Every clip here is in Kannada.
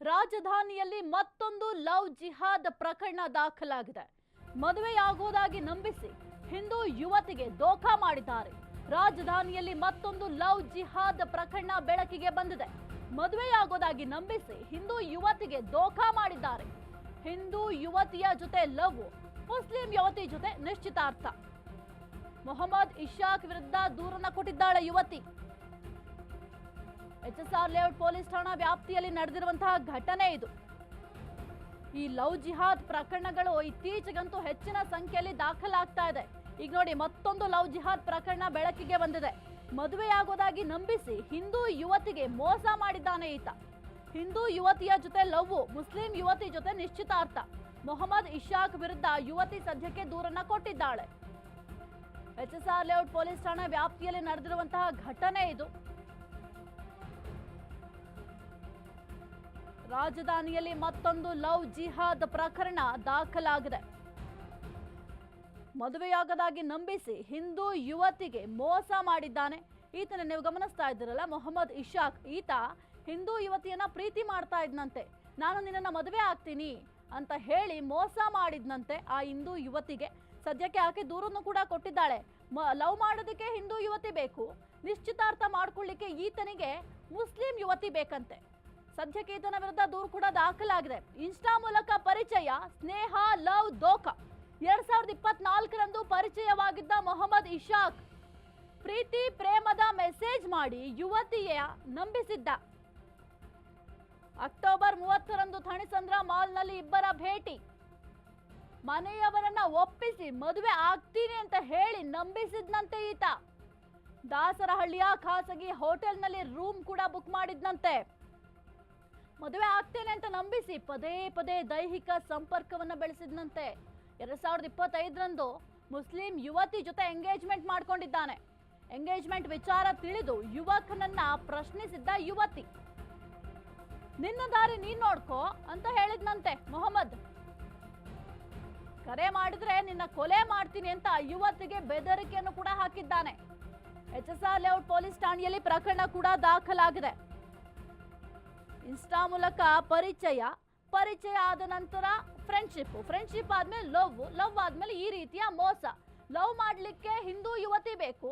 ರಾಜಧಾನಿಯಲ್ಲಿ ಮತ್ತೊಂದು ಲವ್ ಜಿಹಾದ್ ಪ್ರಕರಣ ದಾಖಲಾಗಿದೆ. ಮದುವೆಯಾಗುವುದಾಗಿ ನಂಬಿಸಿ ಹಿಂದೂ ಯುವತಿಗೆ ದೋಖಾ ಮಾಡಿದ್ದಾರೆ. ರಾಜಧಾನಿಯಲ್ಲಿ ಮತ್ತೊಂದು ಲವ್ ಜಿಹಾದ್ ಪ್ರಕರಣ ಬೆಳಕಿಗೆ ಬಂದಿದೆ. ಮದುವೆಯಾಗೋದಾಗಿ ನಂಬಿಸಿ ಹಿಂದೂ ಯುವತಿಗೆ ದೋಖಾ ಮಾಡಿದ್ದಾರೆ. ಹಿಂದೂ ಯುವತಿಯ ಜೊತೆ ಲವ್, ಮುಸ್ಲಿಂ ಯುವತಿ ಜೊತೆ ನಿಶ್ಚಿತಾರ್ಥ. ಮೊಹಮ್ಮದ್ ಇಶಾಕ್ ವಿರುದ್ಧ ದೂರನ್ನ ಕೊಟ್ಟಿದ್ದಾಳೆ ಯುವತಿ. HSR ಲೇಔಟ್ ಪೊಲೀಸ್ ಠಾಣಾ ವ್ಯಾಪ್ತಿಯಲ್ಲಿ ನಡೆದಿರುವಂತಹ ಘಟನೆ ಇದು. ಈ ಲವ್ ಜಿಹಾದ್ ಪ್ರಕರಣಗಳು ಇತ್ತೀಚೆಗಂತೂ ಹೆಚ್ಚಿನ ಸಂಖ್ಯೆಯಲ್ಲಿ ದಾಖಲಾಗ್ತಾ ಇದೆ. ಈಗ ನೋಡಿ, ಮತ್ತೊಂದು ಲವ್ ಜಿಹಾದ್ ಪ್ರಕರಣ ಬೆಳಕಿಗೆ ಬಂದಿದೆ. ಮದುವೆಯಾಗೋದಾಗಿ ನಂಬಿಸಿ ಹಿಂದೂ ಯುವತಿಗೆ ಮೋಸ ಮಾಡಿದ್ದಾನೆ ಈತ. ಹಿಂದೂ ಯುವತಿಯ ಜೊತೆ ಲವ್, ಮುಸ್ಲಿಂ ಯುವತಿ ಜೊತೆ ನಿಶ್ಚಿತಾರ್ಥ. ಮೊಹಮ್ಮದ್ ಇಶಾಕ್ ವಿರುದ್ಧ ಯುವತಿ ಸದ್ಯಕ್ಕೆ ದೂರನ್ನ ಕೊಟ್ಟಿದ್ದಾಳೆ. HSR ಲೇಔಟ್ ಪೊಲೀಸ್ ಠಾಣಾ ವ್ಯಾಪ್ತಿಯಲ್ಲಿ ನಡೆದಿರುವಂತಹ ಘಟನೆ ಇದು. ರಾಜಧಾನಿಯಲ್ಲಿ ಮತ್ತೊಂದು ಲವ್ ಜಿಹಾದ್ ಪ್ರಕರಣ ದಾಖಲಾಗಿದೆ. ಮದುವೆಯಾಗದಾಗಿ ನಂಬಿಸಿ ಹಿಂದೂ ಯುವತಿಗೆ ಮೋಸ ಮಾಡಿದ್ದಾನೆ ಈತನ. ನೀವು ಗಮನಿಸ್ತಾ ಇದ್ದೀರಲ್ಲ, ಮೊಹಮ್ಮದ್ ಇಶಾಕ್. ಈತ ಹಿಂದೂ ಯುವತಿಯನ್ನ ಪ್ರೀತಿ ಮಾಡ್ತಾ ಇದ್ನಂತೆ. ನಾನು ನಿನ್ನನ್ನ ಮದುವೆ ಆಗ್ತೀನಿ ಅಂತ ಹೇಳಿ ಮೋಸ ಮಾಡಿದ್ನಂತೆ ಆ ಹಿಂದೂ ಯುವತಿಗೆ. ಸದ್ಯಕ್ಕೆ ಆಕೆ ದೂರನ್ನು ಕೂಡ ಕೊಟ್ಟಿದ್ದಾಳೆ. ಲವ್ ಮಾಡೋದಕ್ಕೆ ಹಿಂದೂ ಯುವತಿ ಬೇಕು, ನಿಶ್ಚಿತಾರ್ಥ ಮಾಡ್ಕೊಳ್ಳಿಕ್ಕೆ ಈತನಿಗೆ ಮುಸ್ಲಿಂ ಯುವತಿ ಬೇಕಂತೆ. ಸದ್ಯಕ್ಕೆ ಈತನ ವಿರುದ್ಧ ದೂರು ಕೂಡ ದಾಖಲಾಗಿದೆ. ಇನ್ಸ್ಟಾ ಮೂಲಕ ಪರಿಚಯ, ಸ್ನೇಹ, ಲವ್, ದೋಖಾ. 2024ರಂದು ಪರಿಚಯವಾಗಿದ್ದ ಮೊಹಮ್ಮದ್ ಇಶಾಕ್ ಪ್ರೀತಿ ಪ್ರೇಮದ ಮೆಸೇಜ್ ಮಾಡಿ ಯುವತಿಯ ನಂಬಿಸಿದ್ದ. ಅಕ್ಟೋಬರ್ 30ರಂದು ಥಣಿಸಂದ್ರ ಮಾಲ್ನಲ್ಲಿ ಇಬ್ಬರ ಭೇಟಿ. ಮನೆಯವರನ್ನ ಒಪ್ಪಿಸಿ ಮದುವೆ ಆಗ್ತೀನಿ ಅಂತ ಹೇಳಿ ನಂಬಿಸಿದ್ನಂತೆ ಈತ. ದಾಸರಹಳ್ಳಿಯ ಖಾಸಗಿ ಹೋಟೆಲ್ನಲ್ಲಿ ರೂಮ್ ಕೂಡ ಬುಕ್ ಮಾಡಿದ್ನಂತೆ. ಮದುವೆ ಆಗ್ತೇನೆ ಅಂತ ನಂಬಿಸಿ ಪದೇ ಪದೇ ದೈಹಿಕ ಸಂಪರ್ಕವನ್ನ ಬೆಳೆಸಿದ್ನಂತೆ. 2025ರಂದು ಮುಸ್ಲಿಂ ಯುವತಿ ಜೊತೆ ಎಂಗೇಜ್ಮೆಂಟ್ ಮಾಡ್ಕೊಂಡಿದ್ದಾನೆ. ಎಂಗೇಜ್ಮೆಂಟ್ ವಿಚಾರ ತಿಳಿದು ಯುವಕನನ್ನ ಪ್ರಶ್ನಿಸಿದ್ದ ಯುವತಿ. ನಿನ್ನ ದಾರಿ ನೀನ್ ನೋಡ್ಕೋ ಅಂತ ಹೇಳಿದ್ನಂತೆ ಮೊಹಮ್ಮದ್. ಕರೆ ಮಾಡಿದ್ರೆ ನಿನ್ನ ಕೊಲೆ ಮಾಡ್ತೀನಿ ಅಂತ ಯುವತಿಗೆ ಬೆದರಿಕೆಯನ್ನು ಕೂಡ ಹಾಕಿದ್ದಾನೆ. HSR ಲೇಔಟ್ ಪೊಲೀಸ್ ಠಾಣೆಯಲ್ಲಿ ಪ್ರಕರಣ ಕೂಡ ದಾಖಲಾಗಿದೆ. ಇನ್ಸ್ಟಾ ಮೂಲಕ ಪರಿಚಯ ಆದ ನಂತರ ಫ್ರೆಂಡ್ಶಿಪ್ ಆದ್ಮೇಲೆ ಲವ್ ಆದ್ಮೇಲೆ ಈ ರೀತಿಯ ಮೋಸ. ಲವ್ ಮಾಡ್ಲಿಕ್ಕೆ ಹಿಂದೂ ಯುವತಿ ಬೇಕು,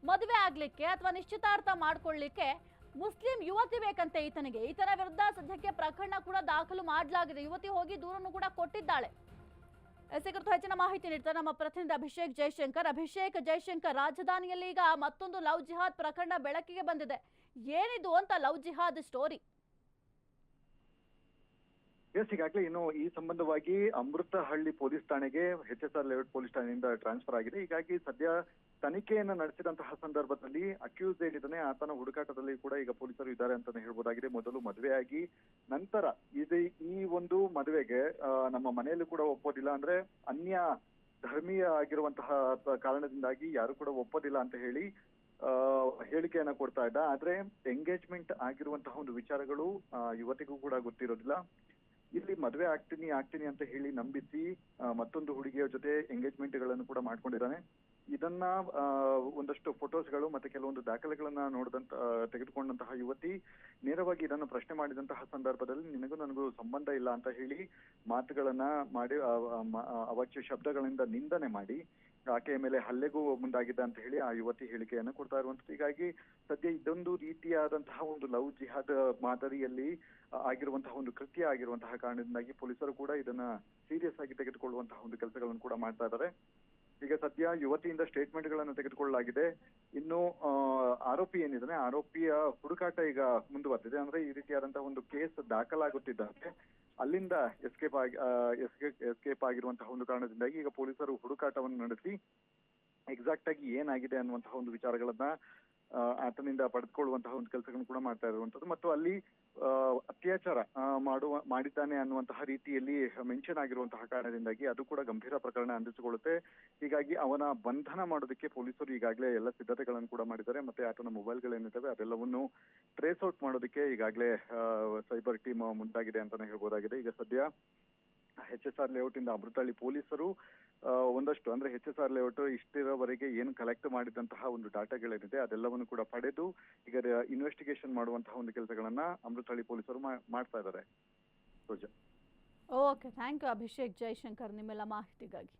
ಮದುವೆ ಆಗ್ಲಿಕ್ಕೆ ಅಥವಾ ನಿಶ್ಚಿತಾರ್ಥ ಮಾಡ್ಕೊಳ್ಳಿಕ್ಕೆ ಮುಸ್ಲಿಂ ಯುವತಿ ಬೇಕಂತೆ ಈತನಿಗೆ. ಈತನ ವಿರುದ್ಧ ಸದ್ಯಕ್ಕೆ ಪ್ರಕರಣ ಕೂಡ ದಾಖಲು ಮಾಡಲಾಗಿದೆ. ಯುವತಿ ಹೋಗಿ ದೂರನ್ನು ಕೂಡ ಕೊಟ್ಟಿದ್ದಾಳೆ. ಈ ಕುರಿತು ಹೆಚ್ಚಿನ ಮಾಹಿತಿ ನೀಡ್ತಾರೆ ನಮ್ಮ ಪ್ರತಿನಿಧಿ ಅಭಿಷೇಕ್ ಜೈಶಂಕರ್. ರಾಜಧಾನಿಯಲ್ಲಿ ಈಗ ಮತ್ತೊಂದು ಲವ್ ಜಿಹಾದ್ ಪ್ರಕರಣ ಬೆಳಕಿಗೆ ಬಂದಿದೆ. ಏನಿದು ಅಂತ ಲವ್ ಜಿಹಾದ್ ಸ್ಟೋರಿ? ಈಗಾಗಲೇ ಇನ್ನು ಈ ಸಂಬಂಧವಾಗಿ ಅಮೃತಹಳ್ಳಿ ಪೊಲೀಸ್ ಠಾಣೆಗೆ HSR ಲೇಔಟ್ ಪೊಲೀಸ್ ಠಾಣೆಯಿಂದ ಟ್ರಾನ್ಸ್ಫರ್ ಆಗಿದೆ. ಹೀಗಾಗಿ ಸದ್ಯ ತನಿಖೆಯನ್ನು ನಡೆಸಿದಂತಹ ಸಂದರ್ಭದಲ್ಲಿ ಅಕ್ಯೂಸ್ ಏನಿದ್ದಾನೆ ಆತನ ಹುಡುಕಾಟದಲ್ಲಿ ಕೂಡ ಈಗ ಪೊಲೀಸರು ಇದ್ದಾರೆ ಅಂತಾನೆ ಹೇಳ್ಬೋದಾಗಿದೆ. ಮೊದಲು ಮದುವೆಯಾಗಿ ನಂತರ ಈ ಒಂದು ಮದುವೆಗೆ ನಮ್ಮ ಮನೆಯಲ್ಲೂ ಕೂಡ ಒಪ್ಪೋದಿಲ್ಲ, ಅಂದ್ರೆ ಅನ್ಯ ಧರ್ಮೀಯ ಆಗಿರುವಂತಹ ಕಾರಣದಿಂದಾಗಿ ಯಾರು ಕೂಡ ಒಪ್ಪೋದಿಲ್ಲ ಅಂತ ಹೇಳಿ ಹೇಳಿಕೆಯನ್ನ ಕೊಡ್ತಾ ಇದ್ದ. ಆದ್ರೆ ಎಂಗೇಜ್ಮೆಂಟ್ ಆಗಿರುವಂತಹ ಒಂದು ವಿಚಾರಗಳು ಯುವತಿಗೂ ಕೂಡ ಗೊತ್ತಿರೋದಿಲ್ಲ. ಇಲ್ಲಿ ಮದುವೆ ಆಗ್ತೀನಿ ಅಂತ ಹೇಳಿ ನಂಬಿಸಿ ಮತ್ತೊಂದು ಹುಡುಗಿಯ ಜೊತೆ ಎಂಗೇಜ್ಮೆಂಟ್ ಗಳನ್ನು ಕೂಡ ಮಾಡ್ಕೊಂಡಿದ್ದಾನೆ. ಇದನ್ನ ಒಂದಷ್ಟು ಫೋಟೋಸ್ಗಳು ಮತ್ತೆ ಕೆಲವೊಂದು ದಾಖಲೆಗಳನ್ನ ತೆಗೆದುಕೊಂಡಂತಹ ಯುವತಿ ನೇರವಾಗಿ ಇದನ್ನು ಪ್ರಶ್ನೆ ಮಾಡಿದಂತಹ ಸಂದರ್ಭದಲ್ಲಿ ನನಗೂ ಸಂಬಂಧ ಇಲ್ಲ ಅಂತ ಹೇಳಿ ಮಾತುಗಳನ್ನ ಮಾಡಿ ಅವಾಚ್ಯ ಶಬ್ದಗಳಿಂದ ನಿಂದನೆ ಮಾಡಿ ಆಕೆಯ ಮೇಲೆ ಹಲ್ಲೆಗೂ ಮುಂದಾಗಿದೆ ಅಂತ ಹೇಳಿ ಆ ಯುವತಿ ಹೇಳಿಕೆಯನ್ನು ಕೊಡ್ತಾ ಇರುವಂತದ್ದು. ಹೀಗಾಗಿ ಸದ್ಯ ಇದೊಂದು ರೀತಿಯಾದಂತಹ ಒಂದು ಲವ್ ಜಿಹಾದ್ ಮಾದರಿಯಲ್ಲಿ ಆಗಿರುವಂತಹ ಒಂದು ಕೃತ್ಯ ಆಗಿರುವಂತಹ ಕಾರಣದಿಂದಾಗಿ ಪೊಲೀಸರು ಕೂಡ ಇದನ್ನ ಸೀರಿಯಸ್ ಆಗಿ ತೆಗೆದುಕೊಳ್ಳುವಂತಹ ಒಂದು ಕೆಲಸಗಳನ್ನು ಕೂಡ ಮಾಡ್ತಾ ಇದ್ದಾರೆ. ಈಗ ಸದ್ಯ ಯುವತಿಯಿಂದ ಸ್ಟೇಟ್ಮೆಂಟ್ ಗಳನ್ನು ತೆಗೆದುಕೊಳ್ಳಲಾಗಿದೆ. ಇನ್ನು ಆರೋಪಿ ಏನಿದ್ದಾನೆ, ಆರೋಪಿಯ ಹುಡುಕಾಟ ಈಗ ಮುಂದುವರೆದಿದೆ. ಅಂದ್ರೆ ಈ ರೀತಿಯಾದಂತಹ ಒಂದು ಕೇಸ್ ದಾಖಲಾಗುತ್ತಿದ್ದಂತೆ ಅಲ್ಲಿಂದ ಎಸ್ಕೇಪ್ ಆಗಿರುವಂತಹ ಒಂದು ಕಾರಣದಿಂದಾಗಿ ಈಗ ಪೊಲೀಸರು ಹುಡುಕಾಟವನ್ನು ನಡೆಸಿ ಎಕ್ಸಾಕ್ಟ್ ಆಗಿ ಏನಾಗಿದೆ ಅನ್ನುವಂತಹ ಒಂದು ವಿಚಾರಗಳನ್ನ ಆತನಿಂದ ಪಡೆದುಕೊಳ್ಳುವಂತಹ ಒಂದು ಕೆಲಸಗಳನ್ನು ಕೂಡ ಮಾಡ್ತಾ ಇರುವಂತದ್ದು. ಮತ್ತು ಅಲ್ಲಿ ಅತ್ಯಾಚಾರ ಮಾಡಿದ್ದಾನೆ ಅನ್ನುವಂತಹ ರೀತಿಯಲ್ಲಿ ಮೆನ್ಷನ್ ಆಗಿರುವಂತಹ ಕಾರಣದಿಂದಾಗಿ ಅದು ಕೂಡ ಗಂಭೀರ ಪ್ರಕರಣ ಅಂದಿಸಿಕೊಳ್ಳುತ್ತೆ. ಹೀಗಾಗಿ ಅವನ ಬಂಧನ ಮಾಡೋದಕ್ಕೆ ಪೊಲೀಸರು ಈಗಾಗಲೇ ಎಲ್ಲ ಸಿದ್ಧತೆಗಳನ್ನು ಕೂಡ ಮಾಡಿದ್ದಾರೆ. ಮತ್ತೆ ಆತನ ಮೊಬೈಲ್ಗಳೇನಿದ್ದಾವೆ ಅದೆಲ್ಲವನ್ನು ಟ್ರೇಸ್ ಔಟ್ ಮಾಡೋದಕ್ಕೆ ಈಗಾಗಲೇ ಸೈಬರ್ ಟೀಮ್ ಮುಂದಾಗಿದೆ ಅಂತಾನೆ ಹೇಳ್ಬೋದಾಗಿದೆ. ಈಗ ಸದ್ಯ HSR ಲೇಔಟ್ ಇಂದ ಅಮೃತಹಳ್ಳಿ ಪೊಲೀಸರು ಒಂದಷ್ಟು ಅಂದ್ರೆ HSR ಲೇಔಟ್ ಇಷ್ಟರವರೆಗೆ ಏನು ಕಲೆಕ್ಟ್ ಮಾಡಿದಂತಹ ಒಂದು ಡಾಟಾಗಳೇನಿದೆ ಅದೆಲ್ಲವನ್ನು ಕೂಡ ಪಡೆದು ಈಗ ಇನ್ವೆಸ್ಟಿಗೇಷನ್ ಮಾಡುವಂತಹ ಒಂದು ಕೆಲಸಗಳನ್ನ ಅಮೃತಹಳ್ಳಿ ಪೊಲೀಸರು ಮಾಡ್ತಾ ಇದ್ದಾರೆ. Roja. Okay, thank you Abhishek Jaishankar ನಿಮ್ಮೆಲ್ಲ ಮಾಹಿತಿಗಾಗಿ.